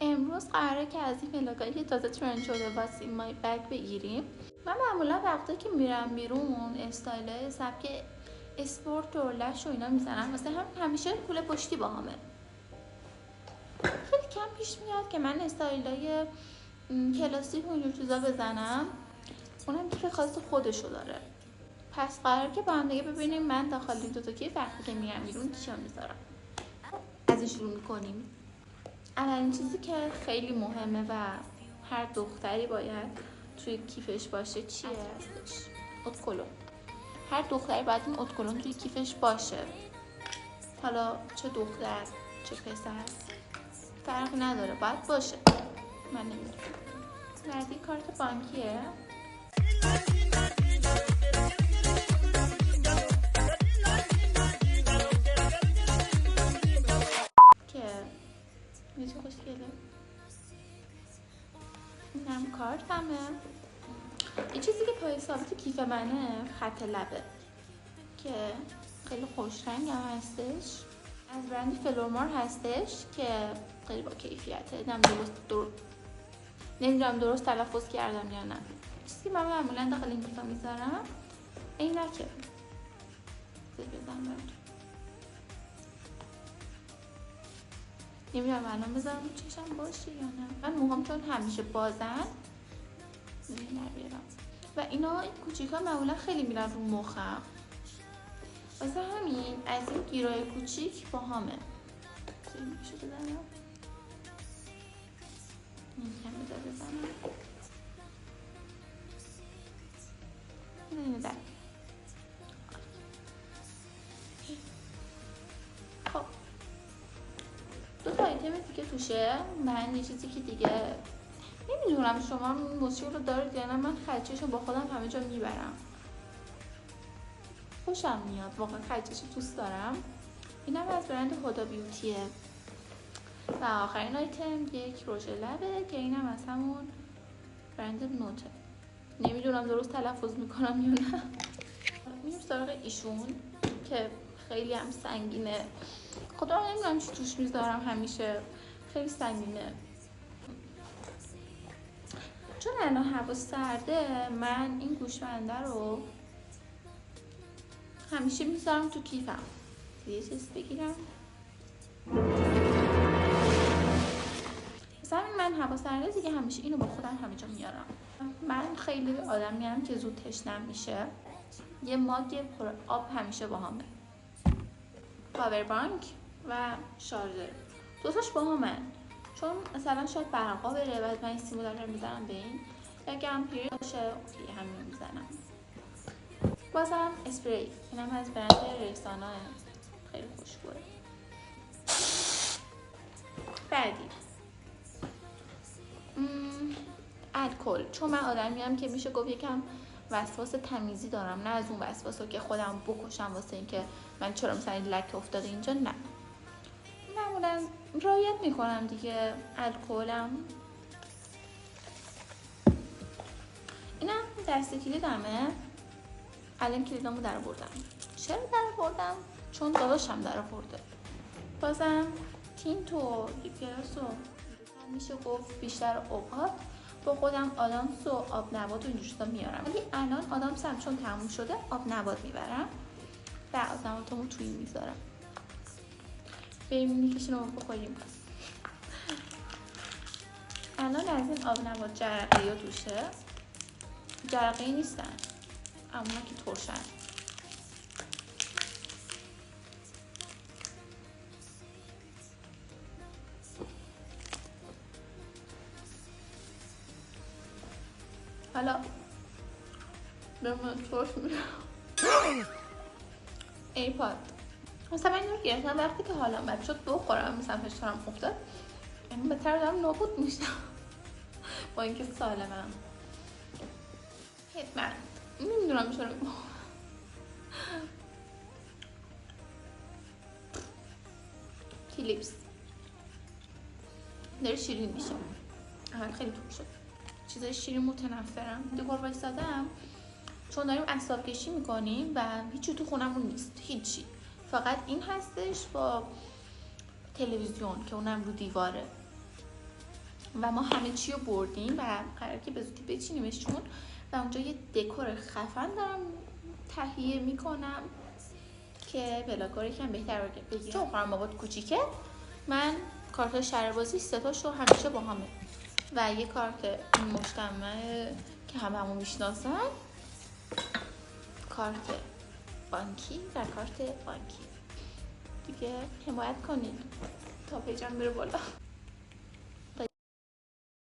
امروز قراره که از این ولاگایی تازه ترند شده واسه مای بگ بگیریم. من معمولا وقتا که میرم بیرون استایل سبک اسپورت و لش و اینا میزنم، واسه هم همیشه کوله پشتی باهامه. خیلی کم پیش میاد که من استایلای کلاسیک و اینجور چیزا بزنم، اونم که خاص خودشو داره. پس قراره که با هم دیگه ببینیم من داخل این دوتا کیف وقتی که میرم بیرون چیا میذارم. از این شروع میکنیم. اولین چیزی که خیلی مهمه و هر دختری باید توی کیفش باشه چیه هستش؟ اتکلون. هر دختری باید این اتکلون توی کیفش باشه، حالا چه دختر چه پسر فرق نداره، باید باشه. من نمیدونم. بعدی کارت بانکیه که یه چه خوشگله. اینم کارتمه. یه چیزی که پای ثابت کیف منه خط لبه که خیلی خوش رنگ هم هستش، از برند فلورمار هستش که خیلی با کیفیته. نمیدونم درست تلفظ کردم یا نه. چیزی که من معمولا داخل این کیفا میذارم عینکه. نمیدونم الان بذارم رو چشم باشه یا نه. من موهام چون همیشه بازن نمیدونم، و اینا این کوچیکا معمولا خیلی میرن رو مخم، واسه همین از این گیرای کوچیک با همه میشه بزنم. این کم بزنم. نه خب دو تا آیتم دیگه توشه. من یه چیزی که دیگه نمیدونم شما مشکل رو دارید یا نه، من خرچه‌شو با خودم همه جا میبرم، خوشم میاد واقعا، خرچه‌شو دوست دارم. اینم از برند هدا بیوتیه. و آخرین آیتم یک رژ لبه که اینم از همون برند نوته. نمیدونم درست تلفظ میکنم یا نه. میریم سراغ ایشون که خیلی هم سنگینه، خدا نمیدونم چی توش میذارم، همیشه خیلی سنگینه. چون الان هوا سرده من این گوشبنده رو همیشه میذارم تو کیفم. یه چیز بگیرم. مثلا من هوا سرده دیگه همیشه اینو با خودم همه جا میارم. من خیلی آدمیم که زود تشنم میشه. یه ماگ پر آب همیشه با همه، پاور بانک و شارژر دوتاش با همه، چون مثلا شاید برقا بره بعد من این سیمو دارم میزنم به این، یا گرمپیری باشه اوکی همین میزنم. بازم اسپری، اینم از برند ریسانا، خیلی خوشبوه. بعدی الکل، چون من آدمیم که میشه گفت یکم وسواس تمیزی دارم، نه از اون وسواسو که خودم بکشم واسه اینکه من چرا مثلا این لک افتاده اینجا، نه، معمولا رعایت میکنم دیگه. الکلم اینم دست کلیدمه. الان کلیدامو در بردم. چرا در بردم؟ چون داداشم در برده. بازم تینت و لیپگلاس و میشه گفت بیشتر اوقات با خودم آدامس و آب نبات و اینجور چیزا میارم، ولی الان آدامسم چون تموم شده آب نبات میبرم و آب نباتمو توی میذارم. بریم میکشیم رو بخوریم. الان از این آب نبات جرقه‌ای ها توشه، جرقه‌ای نیستن اما که ترشن. حالا به من ترش میرم. ایپاد مثلا من این رو گرفتم وقتی که حالم بد شد بخورم، مثلا فشارم افتاد، این بهتر دارم نابود میشم با اینکه سالمم. هدمند نمیدونم چرا کلیپس داره شیرین میشه. اول خیلی طول شد، چیزای شیرین متنفرم. دکور وایسادم چون داریم اعصاب کشی میکنیم و هیچی تو خونمون نیست، هیچی، فقط این هستش با تلویزیون که اونم رو دیواره. و ما همه چی رو بردیم و قرار که به زودی بچینیمشون و اونجا یه دکور خفن دارم تهیه میکنم که بلاگور یکم بهتر بگیرم. چون خواهرم بابات کوچیکه، من کارت شهربازی 3 تاشو همیشه با همه و یه کارت مجتمع که هممون میشناسن، کارت بانکی و کارت بانکی دیگه. حمایت کنید تا پیجم بره بالا.